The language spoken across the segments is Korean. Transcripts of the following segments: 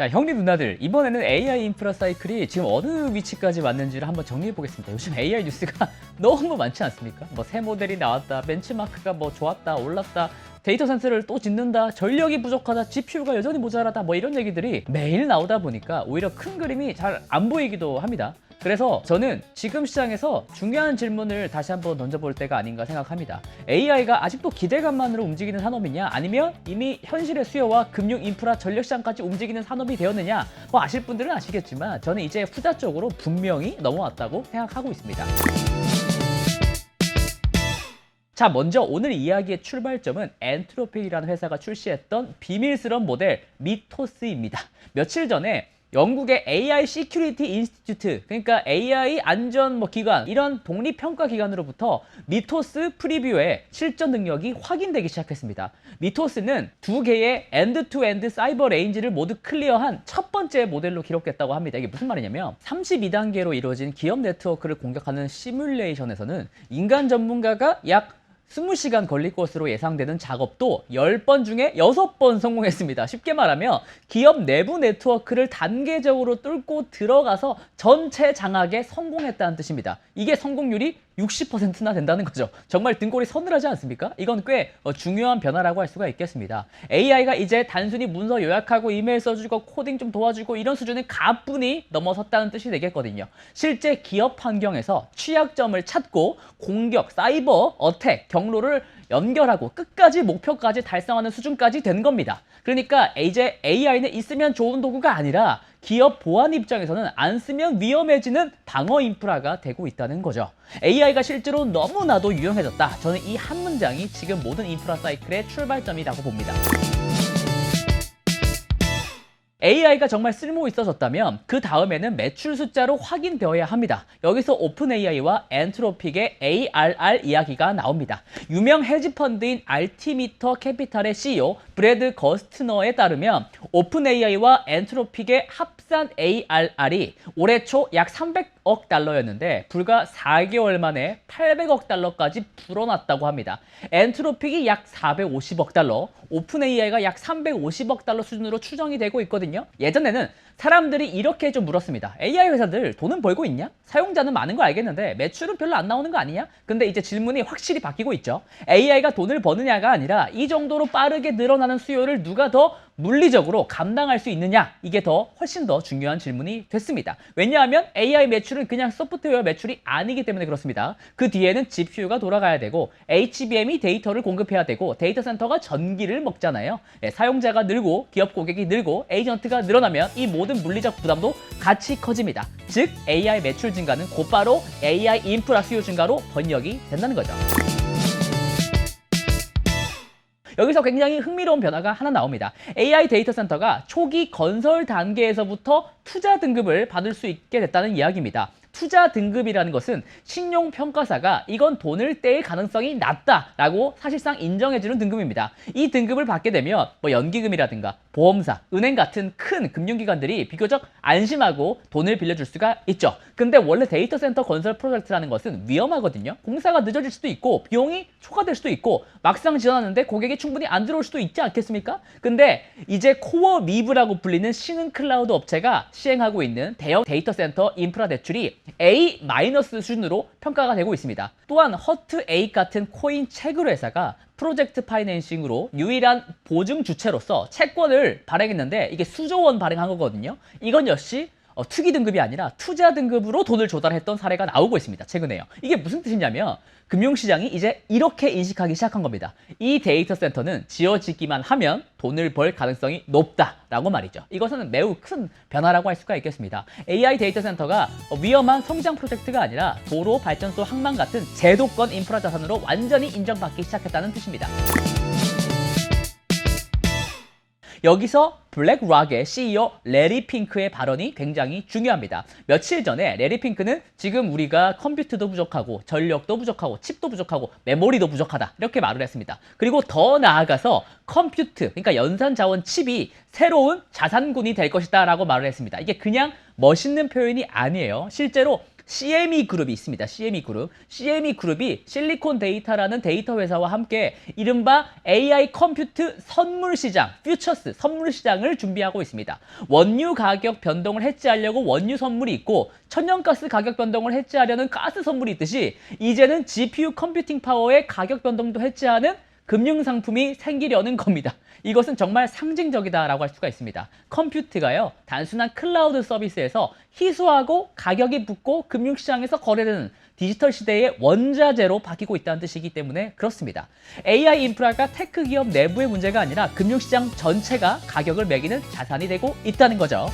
자, 형님 누나들, 이번에는 AI 인프라 사이클이 지금 어느 위치까지 왔는지를 한번 정리해 보겠습니다. 요즘 AI 뉴스가 너무 많지 않습니까? 뭐 새 모델이 나왔다, 벤치마크가 뭐 좋았다, 올랐다, 데이터 센터를 또 짓는다, 전력이 부족하다, GPU가 여전히 모자라다, 뭐 이런 얘기들이 매일 나오다 보니까 오히려 큰 그림이 잘 안 보이기도 합니다. 그래서 저는 지금 시장에서 중요한 질문을 다시 한번 던져볼 때가 아닌가 생각합니다. AI가 아직도 기대감만으로 움직이는 산업이냐, 아니면 이미 현실의 수요와 금융 인프라 전력 시장까지 움직이는 산업이 되었느냐, 뭐 아실 분들은 아시겠지만 저는 이제 후자 쪽으로 분명히 넘어왔다고 생각하고 있습니다. 자, 먼저 오늘 이야기의 출발점은 엔트로픽이라는 회사가 출시했던 비밀스러운 모델 미토스입니다. 며칠 전에 영국의 AI Security Institute, 그러니까 AI 안전 기관, 이런 독립평가 기관으로부터 미토스 프리뷰의 실전 능력이 확인되기 시작했습니다. 미토스는 두 개의 엔드-투-엔드 사이버 레인지를 모두 클리어한 첫 번째 모델로 기록됐다고 합니다. 이게 무슨 말이냐면 32단계로 이루어진 기업 네트워크를 공격하는 시뮬레이션에서는 인간 전문가가 약 20시간 걸릴 것으로 예상되는 작업도 10번 중에 6번 성공했습니다. 쉽게 말하면 기업 내부 네트워크를 단계적으로 뚫고 들어가서 전체 장악에 성공했다는 뜻입니다. 이게 성공률이 60%나 된다는 거죠. 정말 등골이 서늘하지 않습니까? 이건 꽤 중요한 변화라고 할 수가 있겠습니다. AI가 이제 단순히 문서 요약하고 이메일 써주고 코딩 좀 도와주고 이런 수준의 가뿐히 넘어섰다는 뜻이 되겠거든요. 실제 기업 환경에서 취약점을 찾고 공격, 사이버 어택 경로를 연결하고 끝까지 목표까지 달성하는 수준까지 된 겁니다. 그러니까 이제 AI는 있으면 좋은 도구가 아니라 기업 보안 입장에서는 안 쓰면 위험해지는 방어 인프라가 되고 있다는 거죠. AI가 실제로 너무나도 유용해졌다. 저는 이 한 문장이 지금 모든 인프라 사이클의 출발점이라고 봅니다. AI가 정말 쓸모 있어졌다면 그 다음에는 매출 숫자로 확인되어야 합니다. 여기서 오픈 AI와 엔트로픽의 ARR 이야기가 나옵니다. 유명 헤지펀드인 알티미터 캐피탈의 CEO 브래드 거스트너에 따르면 오픈 AI와 엔트로픽의 합산 ARR이 올해 초 약 300억 달러였는데 불과 4개월 만에 800억 달러까지 불어났다고 합니다. 엔트로픽이 약 450억 달러, 오픈 AI가 약 350억 달러 수준으로 추정이 되고 있거든요. 예전에는 사람들이 이렇게 좀 물었습니다. AI 회사들 돈은 벌고 있냐? 사용자는 많은 거 알겠는데 매출은 별로 안 나오는 거 아니냐? 근데 이제 질문이 확실히 바뀌고 있죠. AI가 돈을 버느냐가 아니라 이 정도로 빠르게 늘어나는 수요를 누가 더 물리적으로 감당할 수 있느냐? 이게 훨씬 더 중요한 질문이 됐습니다. 왜냐하면 AI 매출은 그냥 소프트웨어 매출이 아니기 때문에 그렇습니다. 그 뒤에는 GPU가 돌아가야 되고 HBM이 데이터를 공급해야 되고 데이터 센터가 전기를 먹잖아요. 사용자가 늘고 기업 고객이 늘고 에이전트가 늘어나면 이 모든 물리적 부담도 같이 커집니다. 즉 AI 매출 증가는 곧바로 AI 인프라 수요 증가로 번역이 된다는 거죠. 여기서 굉장히 흥미로운 변화가 하나 나옵니다. AI 데이터 센터가 초기 건설 단계에서부터 투자 등급을 받을 수 있게 됐다는 이야기입니다. 투자 등급이라는 것은 신용평가사가 이건 돈을 떼일 가능성이 낮다라고 사실상 인정해주는 등급입니다. 이 등급을 받게 되면 연기금이라든가 보험사, 은행 같은 큰 금융기관들이 비교적 안심하고 돈을 빌려줄 수가 있죠. 근데 원래 데이터 센터 건설 프로젝트라는 것은 위험하거든요. 공사가 늦어질 수도 있고 비용이 초과될 수도 있고 막상 지원하는데 고객이 충분히 안 들어올 수도 있지 않겠습니까? 근데 이제 코어 미브라고 불리는 신흥 클라우드 업체가 시행하고 있는 대형 데이터 센터 인프라 대출이 A- 수준으로 평가가 되고 있습니다. 또한 허트 A 같은 코인 채굴 회사가 프로젝트 파이낸싱으로 유일한 보증 주체로서 채권을 발행했는데 이게 수조 원 발행한 거거든요. 이건 역시 투기 등급이 아니라 투자 등급으로 돈을 조달했던 사례가 나오고 있습니다. 최근에요. 이게 무슨 뜻이냐면 금융시장이 이제 이렇게 인식하기 시작한 겁니다. 이 데이터 센터는 지어지기만 하면 돈을 벌 가능성이 높다라고 말이죠. 이것은 매우 큰 변화라고 할 수가 있겠습니다. AI 데이터 센터가 위험한 성장 프로젝트가 아니라 도로, 발전소, 항만 같은 제도권 인프라 자산으로 완전히 인정받기 시작했다는 뜻입니다. 여기서 블랙락의 CEO 레리 핑크의 발언이 굉장히 중요합니다. 며칠 전에 레리 핑크는 지금 우리가 컴퓨터도 부족하고 전력도 부족하고 칩도 부족하고 메모리도 부족하다 이렇게 말을 했습니다. 그리고 더 나아가서 컴퓨트, 그러니까 연산자원 칩이 새로운 자산군이 될 것이다 라고 말을 했습니다. 이게 그냥 멋있는 표현이 아니에요. 실제로 CME 그룹이 있습니다. CME 그룹. CME 그룹이 실리콘 데이터라는 데이터 회사와 함께 이른바 AI 컴퓨트 선물 시장, 퓨처스 선물 시장을 준비하고 있습니다. 원유 가격 변동을 해지하려고 원유 선물이 있고 천연가스 가격 변동을 해지하려는 가스 선물이 있듯이 이제는 GPU 컴퓨팅 파워의 가격 변동도 해지하는 금융상품이 생기려는 겁니다. 이것은 정말 상징적이다라고 할 수가 있습니다. 컴퓨트가요, 단순한 클라우드 서비스에서 희소하고 가격이 붙고 금융시장에서 거래되는 디지털 시대의 원자재로 바뀌고 있다는 뜻이기 때문에 그렇습니다. AI 인프라가 테크 기업 내부의 문제가 아니라 금융시장 전체가 가격을 매기는 자산이 되고 있다는 거죠.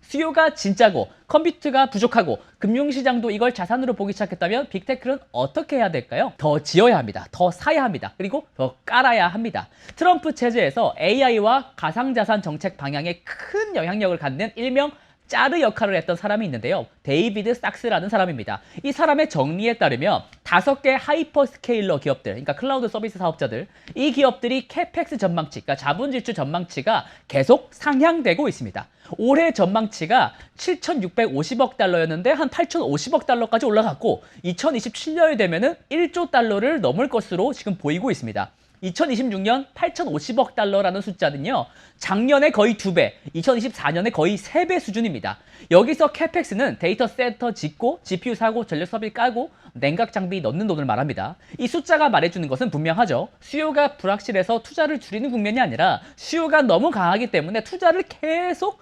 수요가 진짜고 컴퓨터가 부족하고 금융시장도 이걸 자산으로 보기 시작했다면 빅테크는 어떻게 해야 될까요? 더 지어야 합니다. 더 사야 합니다. 그리고 더 깔아야 합니다. 트럼프 체제에서 AI와 가상자산 정책 방향에 큰 영향력을 갖는 일명 짜르 역할을 했던 사람이 있는데요. 데이비드 sak스라는 사람입니다. 이 사람의 정리에 따르면 5개 하이퍼스케일러 기업들, 그러니까 클라우드 서비스 사업자들, 이 기업들이 캐펙스 전망치, 그러니까 자본 지출 전망치가 계속 상향되고 있습니다. 올해 전망치가 7,650억 달러였는데 한 8,050억 달러까지 올라갔고 2027년이 되면은 1조 달러를 넘을 것으로 지금 보이고 있습니다. 2026년 8,050억 달러라는 숫자는요, 작년에 거의 2배, 2024년에 거의 3배 수준입니다. 여기서 캐펙스는 데이터 센터 짓고, GPU 사고, 전력 설비 까고, 냉각 장비 넣는 돈을 말합니다. 이 숫자가 말해주는 것은 분명하죠. 수요가 불확실해서 투자를 줄이는 국면이 아니라 수요가 너무 강하기 때문에 투자를 계속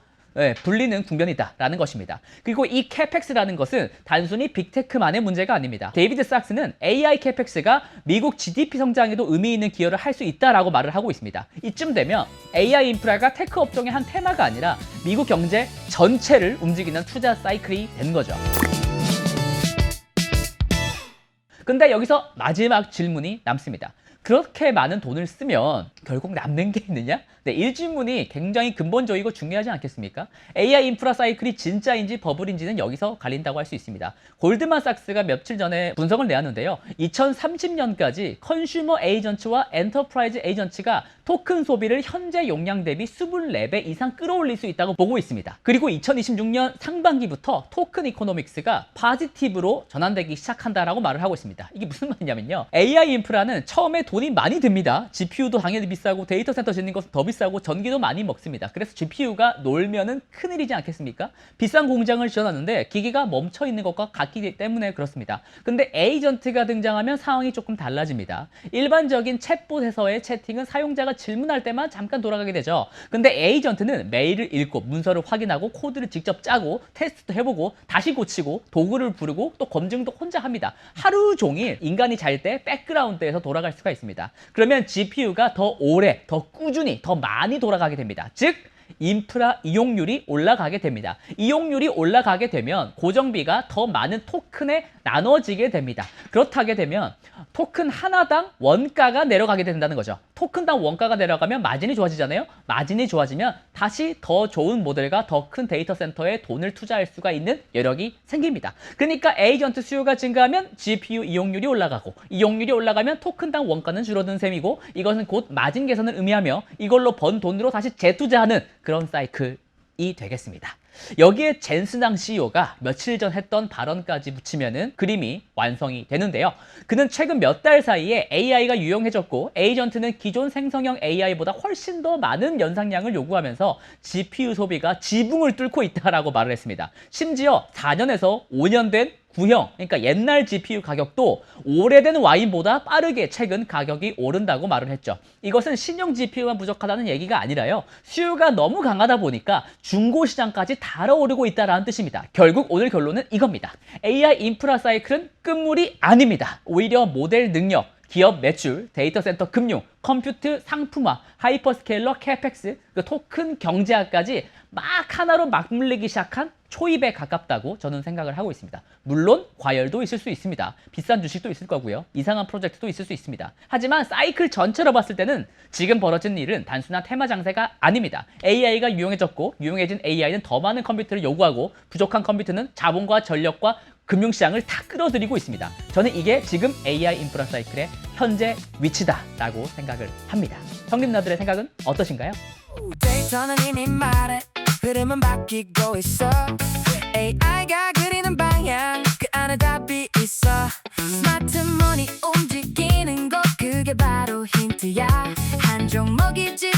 불리는 국면이다라는 것입니다. 그리고 이 캐펙스라는 것은 단순히 빅테크만의 문제가 아닙니다. 데이비드 sak스는 AI 캐펙스가 미국 GDP 성장에도 의미 있는 기여를 할 수 있다라고 말을 하고 있습니다. 이쯤 되면 AI 인프라가 테크 업종의 한 테마가 아니라 미국 경제 전체를 움직이는 투자 사이클이 되는 거죠. 근데 여기서 마지막 질문이 남습니다. 그렇게 많은 돈을 쓰면 결국 남는 게 있느냐? 네, 이 질문이 굉장히 근본적이고 중요하지 않겠습니까? AI 인프라 사이클이 진짜인지 버블인지는 여기서 갈린다고 할 수 있습니다. 골드만삭스가 며칠 전에 분석을 내왔는데요. 2030년까지 컨슈머 에이전츠와 엔터프라이즈 에이전츠가 토큰 소비를 현재 용량 대비 24배 이상 끌어올릴 수 있다고 보고 있습니다. 그리고 2026년 상반기부터 토큰 이코노믹스가 파지티브로 전환되기 시작한다라고 말을 하고 있습니다. 이게 무슨 말이냐면요. AI 인프라는 처음에 돈이 많이 듭니다. GPU도 당연히 비싸고 데이터 센터 짓는 것은 더 비싸고 전기도 많이 먹습니다. 그래서 GPU가 놀면은 큰일이지 않겠습니까? 비싼 공장을 지어놨는데 기기가 멈춰 있는 것과 같기 때문에 그렇습니다. 근데 에이전트가 등장하면 상황이 조금 달라집니다. 일반적인 챗봇에서의 채팅은 사용자가 질문할 때만 잠깐 돌아가게 되죠. 근데 에이전트는 메일을 읽고 문서를 확인하고 코드를 직접 짜고 테스트도 해보고 다시 고치고 도구를 부르고 또 검증도 혼자 합니다. 하루 종일 인간이 잘 때 백그라운드에서 돌아갈 수가 있습니다. 그러면 GPU가 더 오래, 더 꾸준히, 더 많이 돌아가게 됩니다. 즉 인프라 이용률이 올라가게 됩니다. 이용률이 올라가게 되면 고정비가 더 많은 토큰에 나눠지게 됩니다. 그렇다게 되면 토큰 하나당 원가가 내려가게 된다는 거죠. 토큰당 원가가 내려가면 마진이 좋아지잖아요. 마진이 좋아지면 다시 더 좋은 모델과 더 큰 데이터 센터에 돈을 투자할 수가 있는 여력이 생깁니다. 그러니까 에이전트 수요가 증가하면 GPU 이용률이 올라가고 이용률이 올라가면 토큰당 원가는 줄어드는 셈이고 이것은 곧 마진 개선을 의미하며 이걸로 번 돈으로 다시 재투자하는 그런 사이클이 되겠습니다. 여기에 젠슨 CEO가 며칠 전 했던 발언까지 붙이면은 그림이 완성이 되는데요. 그는 최근 몇 달 사이에 AI가 유용해졌고 에이전트는 기존 생성형 AI보다 훨씬 더 많은 연상량을 요구하면서 GPU 소비가 지붕을 뚫고 있다라고 말을 했습니다. 심지어 4년에서 5년 된 구형, 그러니까 옛날 GPU 가격도 오래된 와인보다 빠르게 최근 가격이 오른다고 말을 했죠. 이것은 신형 GPU만 부족하다는 얘기가 아니라요. 수요가 너무 강하다 보니까 중고 시장까지 달아오르고 있다는 뜻입니다. 결국 오늘 결론은 이겁니다. AI 인프라 사이클은 끝물이 아닙니다. 오히려 모델 능력, 기업 매출, 데이터 센터 금융, 컴퓨트 상품화, 하이퍼스케일러 캐펙스, 그 토큰 경제학까지 막 하나로 맞물리기 시작한 초입에 가깝다고 저는 생각을 하고 있습니다. 물론 과열도 있을 수 있습니다. 비싼 주식도 있을 거고요. 이상한 프로젝트도 있을 수 있습니다. 하지만 사이클 전체로 봤을 때는 지금 벌어진 일은 단순한 테마 장세가 아닙니다. AI가 유용해졌고 유용해진 AI는 더 많은 컴퓨터를 요구하고 부족한 컴퓨터는 자본과 전력과 금융시장을 다 끌어들이고 있습니다. 저는 이게 지금 AI 인프라 사이클의 현재 위치다라고 생각을 합니다. 형님나들의 생각은 어떠신가요? 데이터는 이미 말해 흐름은 바뀌고 있어. AI가 그리는 방향 그 안에 답이 있어. 스마트폰이 움직이는 곳 그게 바로 힌트야. 한 종목이 집